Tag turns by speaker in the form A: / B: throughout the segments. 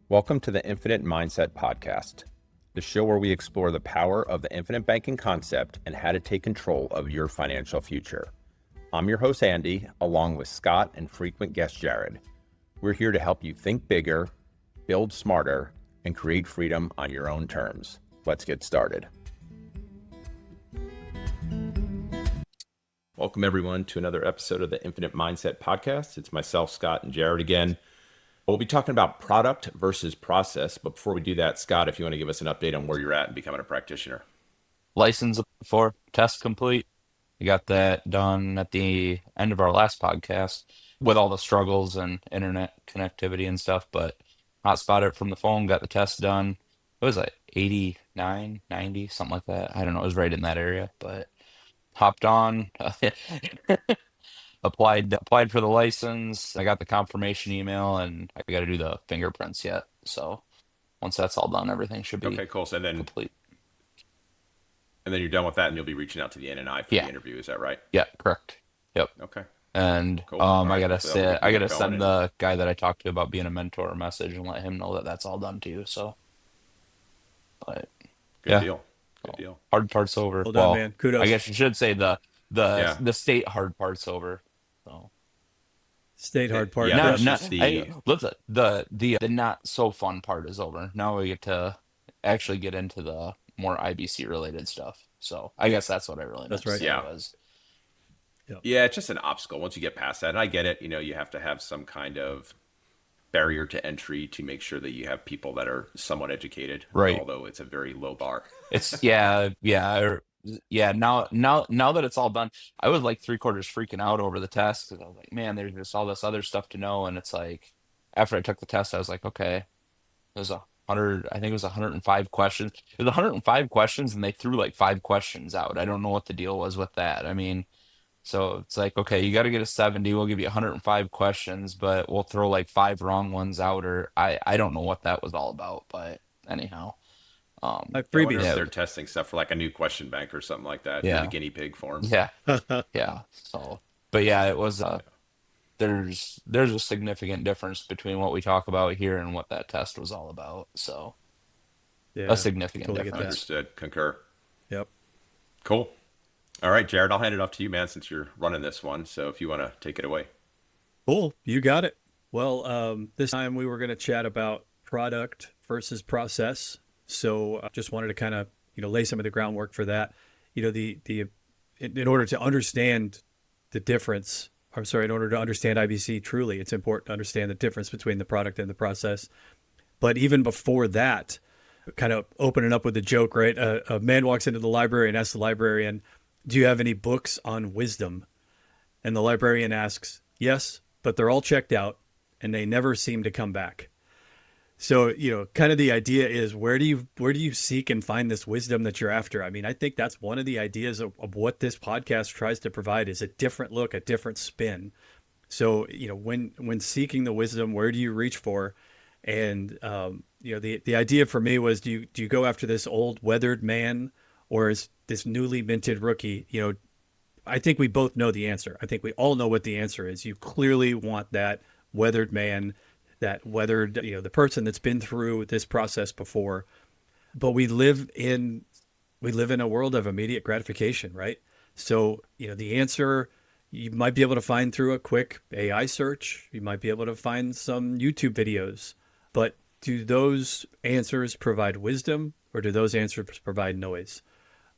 A: Welcome to the Infinite Mindset Podcast, the show where we explore the power of the infinite banking concept and how to take control of your financial future. I'm your host, Andy, along with Scott and frequent guest Jared. We're here to help you think bigger, build smarter, and create freedom on your own terms. Let's get started. Welcome, everyone, to another episode of the Infinite Mindset Podcast. It's myself, Scott, and Jared again. We'll be talking about product versus process. But before we do that, Scott, if you want to give us an update on where you're at in becoming a practitioner.
B: License for test complete. We got that done at the end of our last podcast with all the struggles and internet connectivity and stuff, but hotspotted it from the phone, got the test done. It was like 89, 90, something like that. I don't know. It was right in that area, but hopped on, applied for the license. I got the confirmation email and I got to do the fingerprints yet. So once that's all done, everything should be
A: Okay, cool. So then
B: complete.
A: And then you're done with that and you'll be reaching out to the NNI for the
B: Yeah.
A: interview. Is that right?
B: Yeah, correct. Yep.
A: Okay,
B: And
A: cool. All
B: I
A: right.
B: gotta
A: So that'll
B: say,
A: get
B: I
A: you
B: gotta
A: going.
B: send the guy that I talked to about being a mentor a message and let him know that that's all done too. So, but
A: Good
B: yeah,
A: deal. Good
B: so
A: deal.
B: hard part's over.
C: Well done,
B: Well,
C: man. Kudos.
B: I guess you should say the
A: Yeah.
B: the state hard part's over. So
C: State hard part.
A: Yeah,
B: now,
A: that's
B: now,
A: just the
B: hey, listen, the not so fun part is over. Now we get to actually get into the more IBC related stuff. So I guess that's what I really meant
C: That's
B: to
C: right.
B: say
A: Yeah.
B: was
A: yeah, it's just an obstacle once you get past that. And I get it. You know, you have to have some kind of barrier to entry to make sure that you have people that are somewhat educated,
B: right.
A: although it's a very low bar.
B: It's yeah. Now that it's all done, I was like three-quarters freaking out over the test because I was like, man, there's just all this other stuff to know, and it's like after I took the test, I was like, okay, there's 100. I think it was 105 questions. It was 105 questions, and they threw like 5 questions out. I don't know what the deal was with that. I mean, so it's like, okay, you got to get a 70. We'll give you 105 questions, but we'll throw like 5 wrong ones out, or I don't know what that was all about, but anyhow.
C: My
A: I wonder if
C: freebies.
B: Yeah,
A: they're testing stuff for like a new question bank or something like that. You're the
B: yeah.
A: guinea pig for them.
B: Yeah, yeah. So, but yeah, it was there's a significant difference between what we talk about here and what that test was all about. So, a
C: Yeah,
B: significant
C: totally get that.
B: difference.
A: Understood. Concur.
C: Yep.
A: Cool. All right, Jared, I'll hand it off to you, man, since you're running this one. So if you want to take it away.
C: Cool. You got it. Well, this time we were going to chat about product versus process. So I just wanted to kind of, lay some of the groundwork for that. In order to understand the difference, in order to understand IBC truly, it's important to understand the difference between the product and the process. But even before that, kind of opening up with a joke, right? A man walks into the library and asks the librarian, "Do you have any books on wisdom?" And the librarian asks, "Yes, but they're all checked out and they never seem to come back." So, kind of the idea is where do you seek and find this wisdom that you're after? I mean, I think that's one of the ideas of what this podcast tries to provide is a different look, a different spin. So, when seeking the wisdom, where do you reach for? And the idea for me was, do you go after this old weathered man or is this newly minted rookie? I think we both know the answer. I think we all know what the answer is. You clearly want that weathered man, that weathered, the person that's been through this process before. But we live in a world of immediate gratification, right? So, the answer you might be able to find through a quick AI search. You might be able to find some YouTube videos. But do those answers provide wisdom or do those answers provide noise?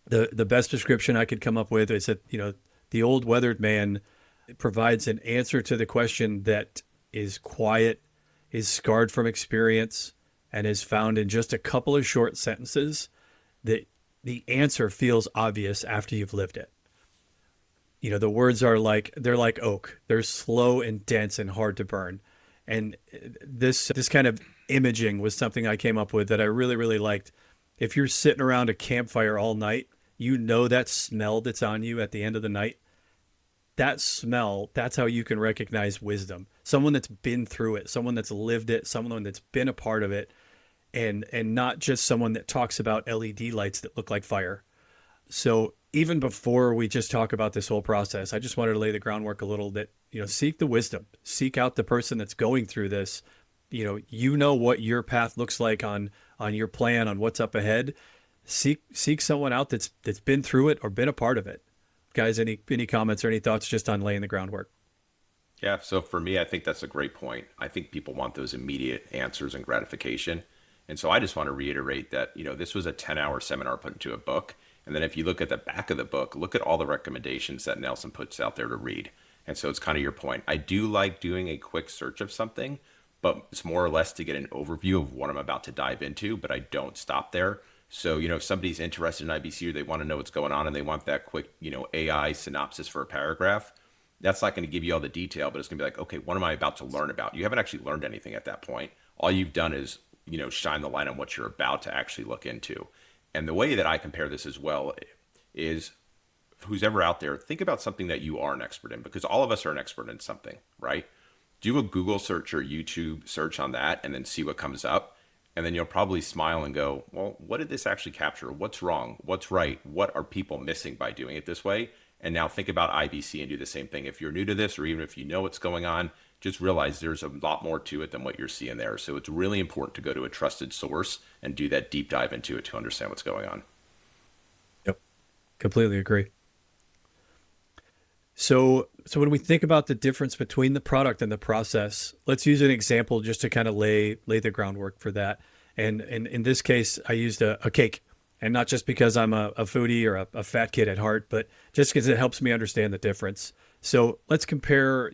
C: The best description I could come up with is that, the old weathered man provides an answer to the question that is quiet, is scarred from experience, and is found in just a couple of short sentences that the answer feels obvious after you've lived it. The words they're like oak. They're slow and dense and hard to burn. And this kind of imaging was something I came up with that I really, really liked. If you're sitting around a campfire all night, that smell that's on you at the end of the night. That smell, that's how you can recognize wisdom. Someone that's been through it, someone that's lived it, someone that's been a part of it, and not just someone that talks about LED lights that look like fire. So even before we just talk about this whole process, I just wanted to lay the groundwork a little that, seek the wisdom, seek out the person that's going through this you know what your path looks like on your plan, on what's up ahead. Seek someone out that's been through it or been a part of it. Guys, any comments or any thoughts just on laying the groundwork?
A: Yeah, so for me, I think that's a great point. I think people want those immediate answers and gratification. And so I just want to reiterate that, this was a 10-hour seminar put into a book. And then if you look at the back of the book, look at all the recommendations that Nelson puts out there to read. And so it's kind of your point. I do like doing a quick search of something, but it's more or less to get an overview of what I'm about to dive into, but I don't stop there. So, if somebody's interested in IBC or they want to know what's going on and they want that quick, AI synopsis for a paragraph, that's not going to give you all the detail, but it's going to be like, okay, what am I about to learn about? You haven't actually learned anything at that point. All you've done is, shine the light on what you're about to actually look into. And the way that I compare this as well is, who's ever out there, think about something that you are an expert in, because all of us are an expert in something, right? Do a Google search or YouTube search on that and then see what comes up. And then you'll probably smile and go, well, what did this actually capture? What's wrong? What's right? What are people missing by doing it this way? And now think about IBC and do the same thing. If you're new to this, or even if you know what's going on, just realize there's a lot more to it than what you're seeing there. So it's really important to go to a trusted source and do that deep dive into it to understand what's going on.
C: Yep, completely agree. So when we think about the difference between the product and the process, let's use an example just to kind of lay the groundwork for that. And in this case, I used a cake, and not just because I'm a foodie or a fat kid at heart, but just because it helps me understand the difference. So let's compare,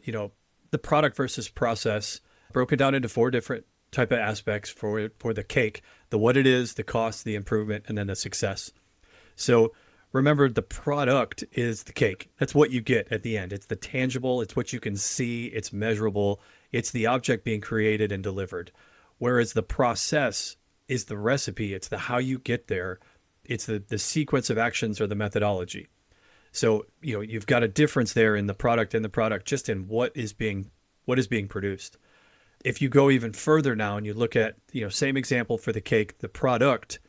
C: the product versus process, broken down into 4 different type of aspects for the cake: the what it is, the cost, the improvement, and then the success. So remember, the product is the cake. That's what you get at the end. It's the tangible. It's what you can see. It's measurable. It's the object being created and delivered. Whereas the process is the recipe. It's the how you get there. It's the sequence of actions or the methodology. So, you've got a difference there in the product and the product, just in what is being produced. If you go even further now and you look at, same example for the cake, the product,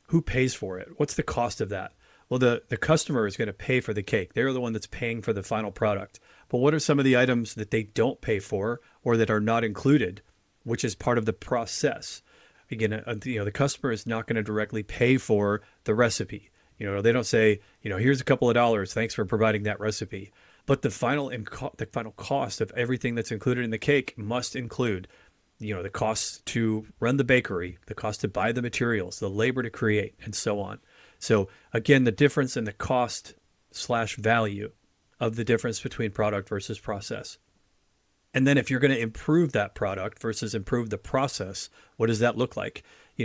C: who pays for it? What's the cost of that? Well, the customer is going to pay for the cake. They're the one that's paying for the final product. But what are some of the items that they don't pay for or that are not included, which is part of the process? Again, the customer is not going to directly pay for the recipe. They don't say, here's a couple of dollars, thanks for providing that recipe. But the final cost of everything that's included in the cake must include, the cost to run the bakery, the cost to buy the materials, the labor to create, and so on. So again, the difference in the cost/value of the difference between product versus process. And then if you're going to improve that product versus improve the process, what does that look like?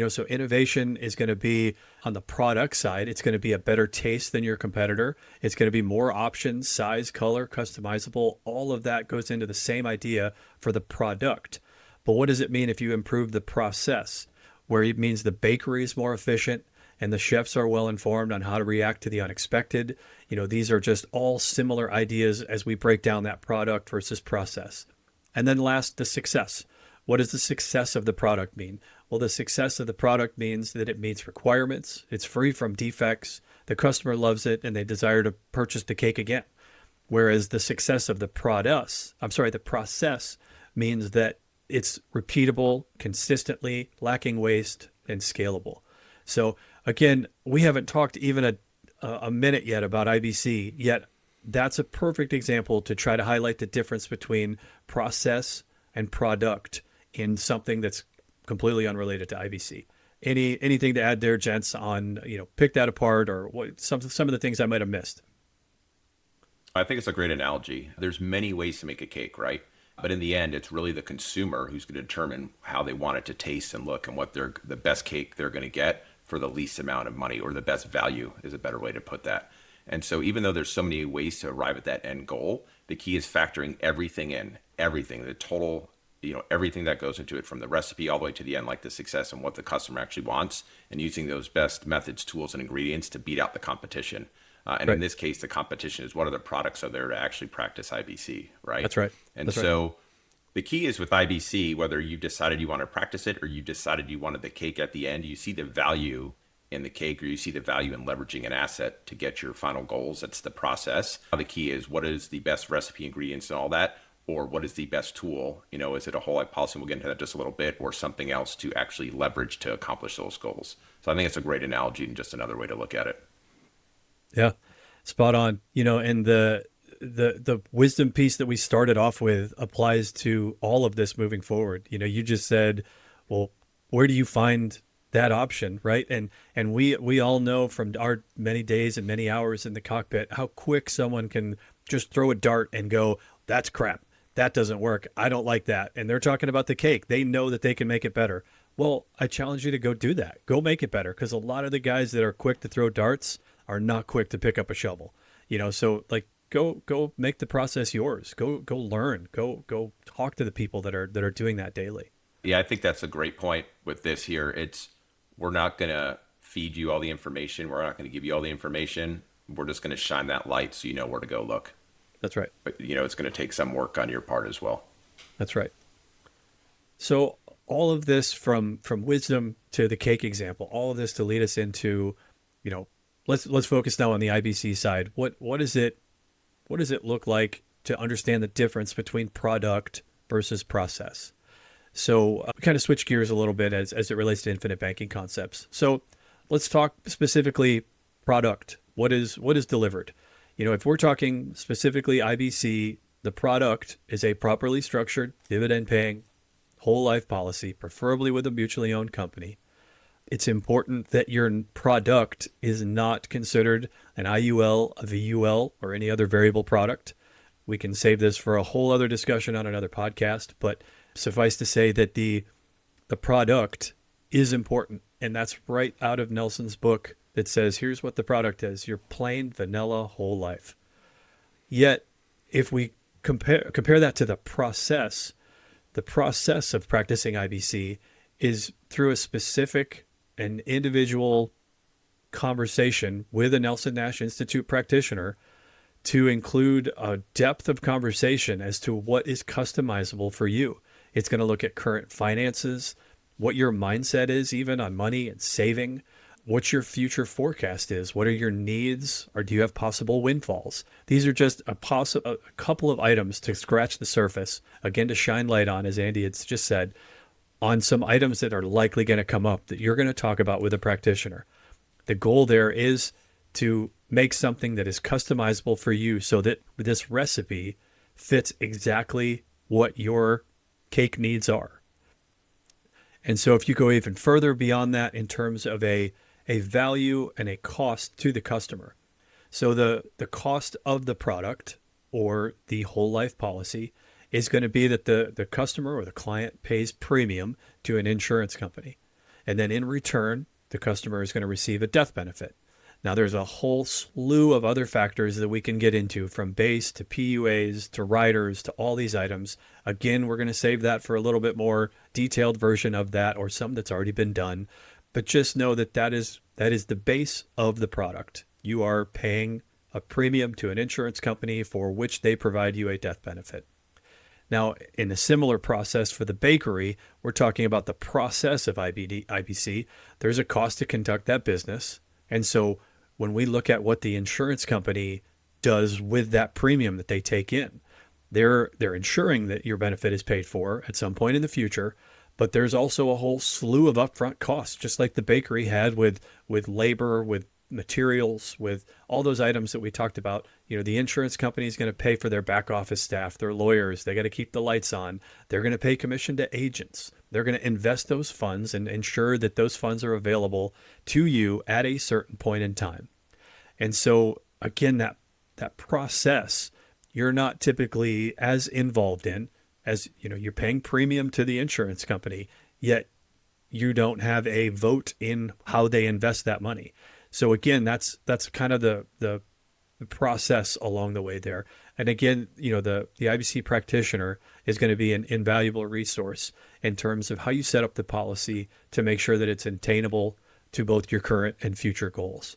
C: So innovation is going to be on the product side. It's going to be a better taste than your competitor. It's going to be more options, size, color, customizable. All of that goes into the same idea for the product. But what does it mean if you improve the process? Where it means the bakery is more efficient and the chefs are well informed on how to react to the unexpected. These are just all similar ideas as we break down that product versus process. And then last, the success. What does the success of the product mean? Well, the success of the product means that it meets requirements, it's free from defects, the customer loves it, and they desire to purchase the cake again. Whereas the success of the process means that it's repeatable, consistently, lacking waste, and scalable. So again, we haven't talked even a minute yet about IBC, yet that's a perfect example to try to highlight the difference between process and product in something that's completely unrelated to IBC. Anything to add there, gents, on, pick that apart or what some of the things I might have missed?
A: I think it's a great analogy. There's many ways to make a cake, right? But in the end, it's really the consumer who's going to determine how they want it to taste and look and what the best cake they're going to get for the least amount of money, or the best value is a better way to put that. And so even though there's so many ways to arrive at that end goal, the key is factoring everything in, the total, everything that goes into it, from the recipe all the way to the end, like the success and what the customer actually wants, and using those best methods, tools, and ingredients to beat out the competition. And right. In this case, the competition is what other products are there to actually practice IBC, right?
C: That's right.
A: And so the key is with IBC, whether you decided you want to practice it or you decided you wanted the cake at the end, you see the value in the cake, or you see the value in leveraging an asset to get your final goals. That's the process. The key is, what is the best recipe, ingredients, and all that. or what is the best tool? Is it a whole life policy? We'll get into that just a little bit, or something else to actually leverage to accomplish those goals. So I think it's a great analogy and just another way to look at it.
C: Yeah, spot on. And the wisdom piece that we started off with applies to all of this moving forward. You just said, well, where do you find that option, right? And we all know from our many days and many hours in the cockpit how quick someone can just throw a dart and go, that's crap. That doesn't work. I don't like that. And they're talking about the cake. They know that they can make it better. Well, I challenge you to go do that. Go make it better, because a lot of the guys that are quick to throw darts are not quick to pick up a shovel. So like go make the process yours. Go learn. Go talk to the people that are doing that daily.
A: Yeah, I think that's a great point with this here. We're not going to feed you all the information. We're not going to give you all the information. We're just going to shine that light so you know where to go look.
C: That's right.
A: But it's going to take some work on your part as well.
C: That's right. So all of this from wisdom to the cake example, all of this to lead us into, let's focus now on the IBC side. What does it look like to understand the difference between product versus process? So we kind of switch gears a little bit as it relates to infinite banking concepts. So let's talk specifically product. What is delivered? If we're talking specifically IBC, the product is a properly structured, dividend-paying, whole life policy, preferably with a mutually owned company. It's important that your product is not considered an IUL, a VUL, or any other variable product. We can save this for a whole other discussion on another podcast, but suffice to say that the product is important. And that's right out of Nelson's book that says, here's what the product is, your plain vanilla whole life. Yet, if we compare that to the process of practicing IBC is through a specific and individual conversation with a Nelson Nash Institute practitioner to include a depth of conversation as to what is customizable for you. It's going to look at current finances, what your mindset is even on money and saving, what your future forecast is, what are your needs, or do you have possible windfalls? These are just a couple of items to scratch the surface, again, to shine light on, as Andy had just said, on some items that are likely going to come up that you're going to talk about with a practitioner. The goal there is to make something that is customizable for you so that this recipe fits exactly what your cake needs are. And so if you go even further beyond that in terms of a value and a cost to the customer. So the cost of the product or the whole life policy is going to be that the customer or the client pays premium to an insurance company. And then in return, the customer is going to receive a death benefit. Now, there's a whole slew of other factors that we can get into, from base to PUAs to riders to all these items. Again, we're going to save that for a little bit more detailed version of that, or some that's already been done. But just know that is the base of the product. You are paying a premium to an insurance company for which they provide you a death benefit. Now, in a similar process for the bakery, we're talking about the process of IBC. There's a cost to conduct that business. And so when we look at what the insurance company does with that premium that they take in, they're ensuring that your benefit is paid for at some point in the future. But there's also a whole slew of upfront costs, just like the bakery had with labor, with materials, with all those items that we talked about. The insurance company is going to pay for their back office staff, their lawyers. They got to keep the lights on. They're going to pay commission to agents. They're going to invest those funds and ensure that those funds are available to you at a certain point in time. And so, again, that process, you're not typically as involved in. As you're paying premium to the insurance company, yet you don't have a vote in how they invest that money. So again, that's kind of the process along the way there. And again, the IBC practitioner is going to be an invaluable resource in terms of how you set up the policy to make sure that it's attainable to both your current and future goals.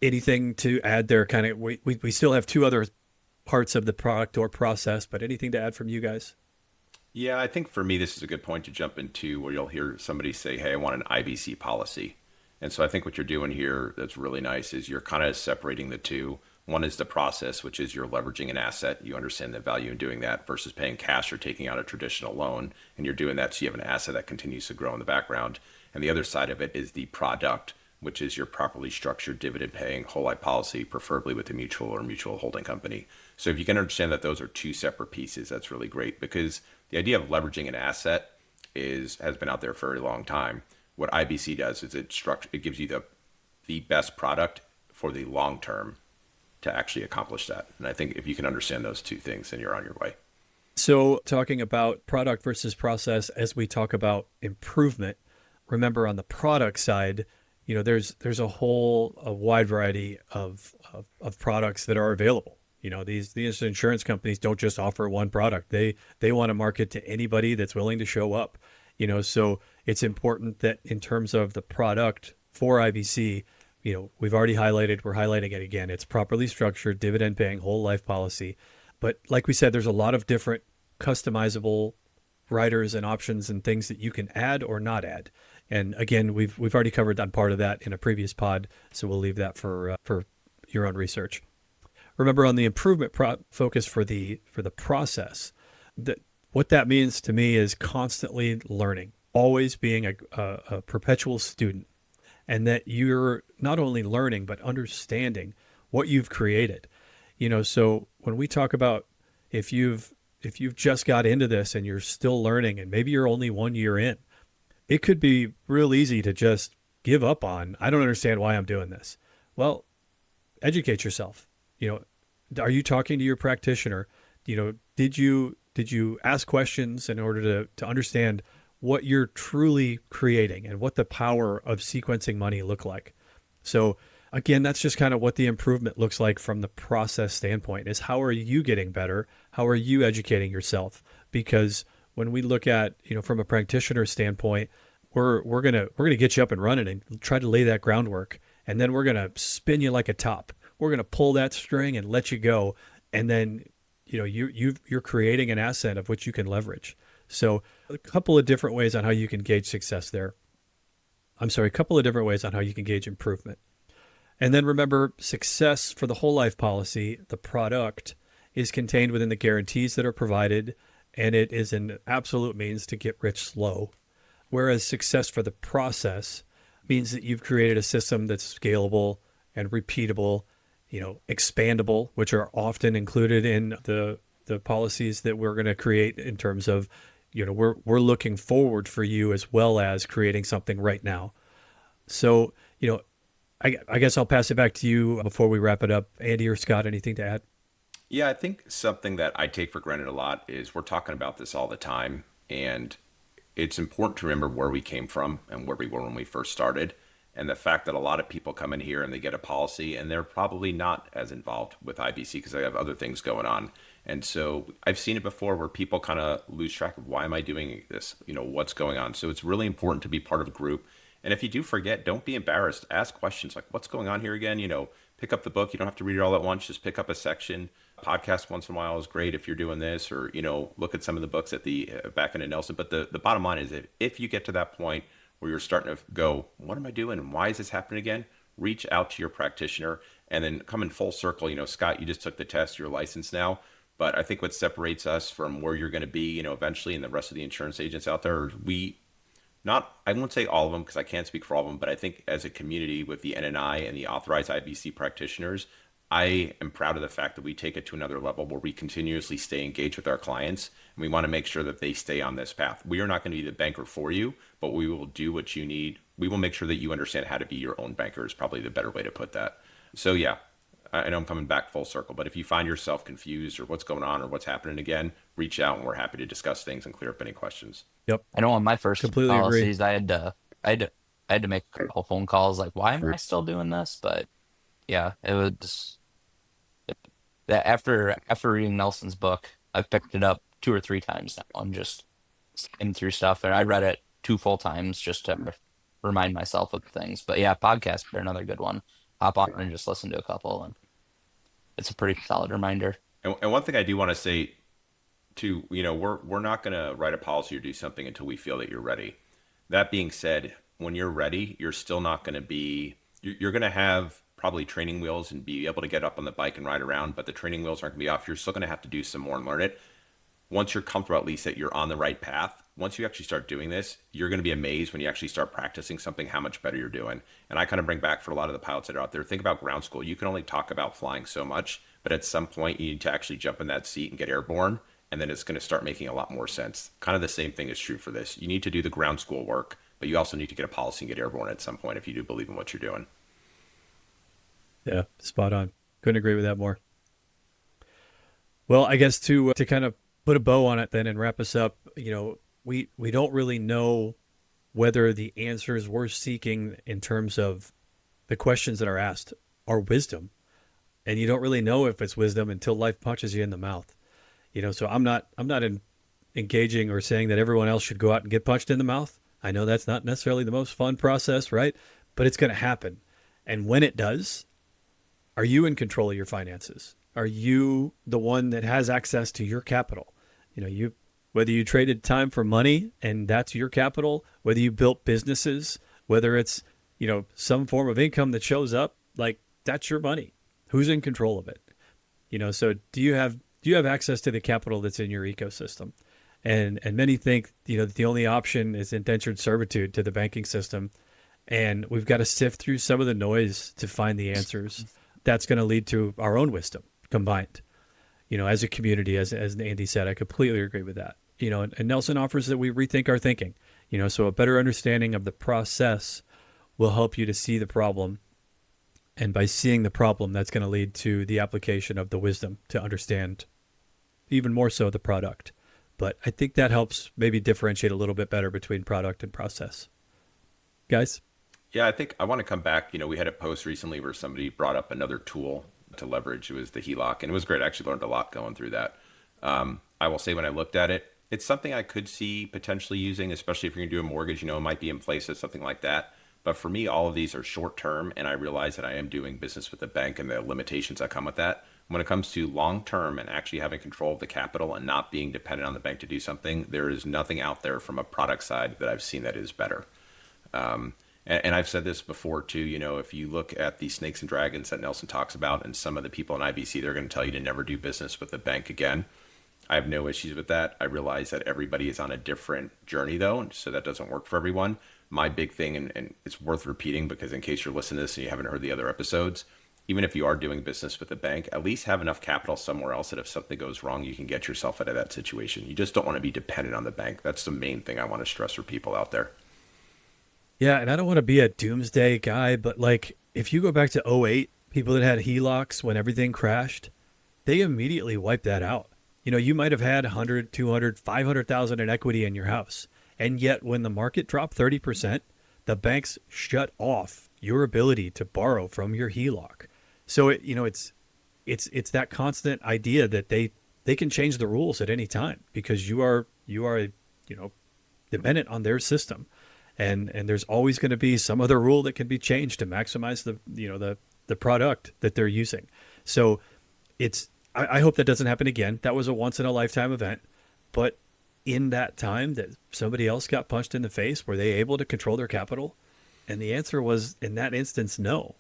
C: Anything to add there? Kind of, we still have two other parts of the product or process, but anything to add from you guys?
A: Yeah, I think for me, this is a good point to jump into, where you'll hear somebody say, hey, I want an IBC policy. And so I think what you're doing here that's really nice is you're kind of separating the two. One is the process, which is you're leveraging an asset. You understand the value in doing that versus paying cash or taking out a traditional loan. And you're doing that so you have an asset that continues to grow in the background. And the other side of it is the product, which is your properly structured dividend paying whole life policy, preferably with a mutual or mutual holding company. So if you can understand that those are two separate pieces, that's really great, because the idea of leveraging an asset has been out there for a very long time. What IBC does is it gives you the best product for the long term to actually accomplish that. And I think if you can understand those two things, then you're on your way.
C: So talking about product versus process, as we talk about improvement, remember on the product side, there's a wide variety of products that are available. These insurance companies don't just offer one product. They want to market to anybody that's willing to show up. So it's important that in terms of the product for IBC, we've already highlighted, we're highlighting it again. It's properly structured, dividend paying, whole life policy. But like we said, there's a lot of different customizable riders and options and things that you can add or not add. And again, we've already covered that part of that in a previous pod, so we'll leave that for your own research. Remember, on the improvement focus for the process, that what that means to me is constantly learning, always being a perpetual student, and that you're not only learning but understanding what you've created. So when we talk about if you've just got into this and you're still learning, and maybe you're only 1 year in, it could be real easy to just give up on, I don't understand why I'm doing this. Well, educate yourself. Are you talking to your practitioner? Did you ask questions in order to understand what you're truly creating and what the power of sequencing money look like? So again, that's just kind of what the improvement looks like from the process standpoint, is how are you getting better? How are you educating yourself? Because when we look at, from a practitioner standpoint, we're gonna get you up and running and try to lay that groundwork, and then we're gonna spin you like a top. We're gonna pull that string and let you go, and then you're creating an asset of which you can leverage. So a couple of different ways on how you can gauge success there. A couple of different ways on how you can gauge improvement. And then remember, success for the whole life policy, the product, is contained within the guarantees that are provided, and it is an absolute means to get rich slow. Whereas success for the process means that you've created a system that's scalable and repeatable, expandable, which are often included in the policies that we're going to create in terms of, we're looking forward for you as well as creating something right now. So, I guess I'll pass it back to you before we wrap it up. Andy or Scott, anything to add?
A: Yeah, I think something that I take for granted a lot is we're talking about this all the time, and it's important to remember where we came from and where we were when we first started. And the fact that a lot of people come in here and they get a policy and they're probably not as involved with IBC because they have other things going on. And so I've seen it before where people kind of lose track of, why am I doing this? What's going on? So it's really important to be part of a group. And if you do forget, don't be embarrassed. Ask questions like, what's going on here again? Pick up the book. You don't have to read it all at once. Just pick up a section. Podcast once in a while is great if you're doing this, or, look at some of the books at the back end of Nelson. But the bottom line is that if you get to that point where you're starting to go, what am I doing? And why is this happening again? Reach out to your practitioner and then come in full circle. Scott, you just took the test, you're licensed now. But I think what separates us from where you're going to be, eventually, and the rest of the insurance agents out there, I won't say all of them because I can't speak for all of them, but I think as a community with the NNI and the authorized IBC practitioners, I am proud of the fact that we take it to another level where we continuously stay engaged with our clients, and we want to make sure that they stay on this path. We are not going to be the banker for you, but we will do what you need. We will make sure that you understand how to be your own banker is probably the better way to put that. So yeah, I know I'm coming back full circle, but if you find yourself confused or what's going on or what's happening again, reach out and we're happy to discuss things and clear up any questions.
C: Yep.
B: I know on my first
C: Completely
B: policies,
C: agree.
B: I had to make a couple phone calls like, why am I still doing this? But yeah, it was that after reading Nelson's book, I've picked it up 2 or 3 times now and just skimmed through stuff. And I read it 2 full times just to remind myself of things. But yeah, podcasts are another good one. Hop on and just listen to a couple, and it's a pretty solid reminder.
A: And one thing I do want to say too, we're not going to write a policy or do something until we feel that you're ready. That being said, when you're ready, you're still not going to be, you're going to have probably training wheels and be able to get up on the bike and ride around, but the training wheels aren't going to be off. You're still going to have to do some more and learn it. Once you're comfortable, at least that you're on the right path, once you actually start doing this, you're going to be amazed when you actually start practicing something, how much better you're doing. And I kind of bring back for a lot of the pilots that are out there, think about ground school. You can only talk about flying so much, but at some point you need to actually jump in that seat and get airborne. And then it's going to start making a lot more sense. Kind of the same thing is true for this. You need to do the ground school work, but you also need to get a policy and get airborne at some point if you do believe in what you're doing.
C: Yeah, spot on. Couldn't agree with that more. Well, I guess to kind of put a bow on it then and wrap us up, we don't really know whether the answers we're seeking in terms of the questions that are asked are wisdom. And you don't really know if it's wisdom until life punches you in the mouth. So I'm not engaging or saying that everyone else should go out and get punched in the mouth. I know that's not necessarily the most fun process, right? But it's going to happen. And when it does, are you in control of your finances? Are you the one that has access to your capital? Whether you traded time for money and that's your capital, whether you built businesses, whether it's, some form of income that shows up, like that's your money. Who's in control of it? So do you have access to the capital that's in your ecosystem? And many think, that the only option is indentured servitude to the banking system. And we've got to sift through some of the noise to find the answers. That's going to lead to our own wisdom combined, as a community, as Andy said. I completely agree with that. And Nelson offers that we rethink our thinking, so a better understanding of the process will help you to see the problem. And by seeing the problem, that's going to lead to the application of the wisdom to understand even more so the product. But I think that helps maybe differentiate a little bit better between product and process. Guys?
A: Yeah, I think I want to come back. We had a post recently where somebody brought up another tool to leverage. It was the HELOC, and it was great. I actually learned a lot going through that. I will say when I looked at it, it's something I could see potentially using, especially if you're going to do a mortgage, it might be in place as something like that. But for me, all of these are short term, and I realize that I am doing business with a bank and the limitations that come with that. When it comes to long term and actually having control of the capital and not being dependent on the bank to do something, there is nothing out there from a product side that I've seen that is better. And I've said this before too, if you look at the snakes and dragons that Nelson talks about and some of the people in IBC, they're going to tell you to never do business with the bank again. I have no issues with that. I realize that everybody is on a different journey though, so that doesn't work for everyone. My big thing, and it's worth repeating because in case you're listening to this and you haven't heard the other episodes, even if you are doing business with a bank, at least have enough capital somewhere else that if something goes wrong, you can get yourself out of that situation. You just don't want to be dependent on the bank. That's the main thing I want to stress for people out there.
C: Yeah, and I don't want to be a doomsday guy, but if you go back to '08, people that had HELOCs when everything crashed, they immediately wiped that out. You might have had 100, 200, 500,000 in equity in your house. And yet when the market dropped 30%, the banks shut off your ability to borrow from your HELOC. So it's that constant idea that they can change the rules at any time because you are dependent on their system. And there's always going to be some other rule that can be changed to maximize the product that they're using. So I hope that doesn't happen again. That was a once in a lifetime event. But in that time that somebody else got punched in the face, were they able to control their capital? And the answer was, in that instance, no.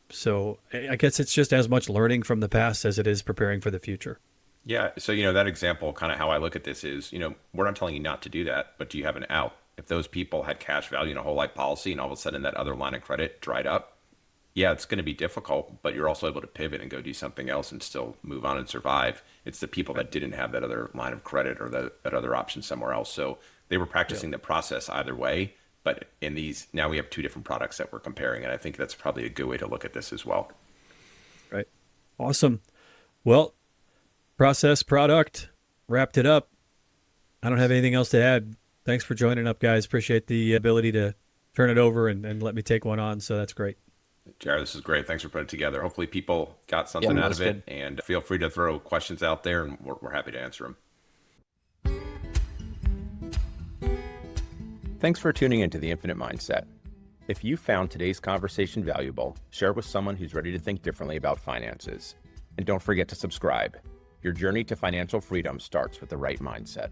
C: So I guess it's just as much learning from the past as it is preparing for the future.
A: Yeah. So, that example, kind of how I look at this is, we're not telling you not to do that, but do you have an out? If those people had cash value in a whole life policy and all of a sudden that other line of credit dried up, yeah, it's going to be difficult, but you're also able to pivot and go do something else and still move on and survive. It's the people that didn't have that other line of credit or that other option somewhere else. So they were practicing the process either way. But in these, now we have two different products that we're comparing. And I think that's probably a good way to look at this as well.
C: Right. Awesome. Well, process, product, wrapped it up. I don't have anything else to add. Thanks for joining up, guys. Appreciate the ability to turn it over and let me take one on. So that's great.
A: Jared, this is great. Thanks for putting it together. Hopefully people got something out of it. Good. And feel free to throw questions out there and we're happy to answer them. Thanks for tuning into The Infinite Mindset. If you found today's conversation valuable, share it with someone who's ready to think differently about finances. And don't forget to subscribe. Your journey to financial freedom starts with the right mindset.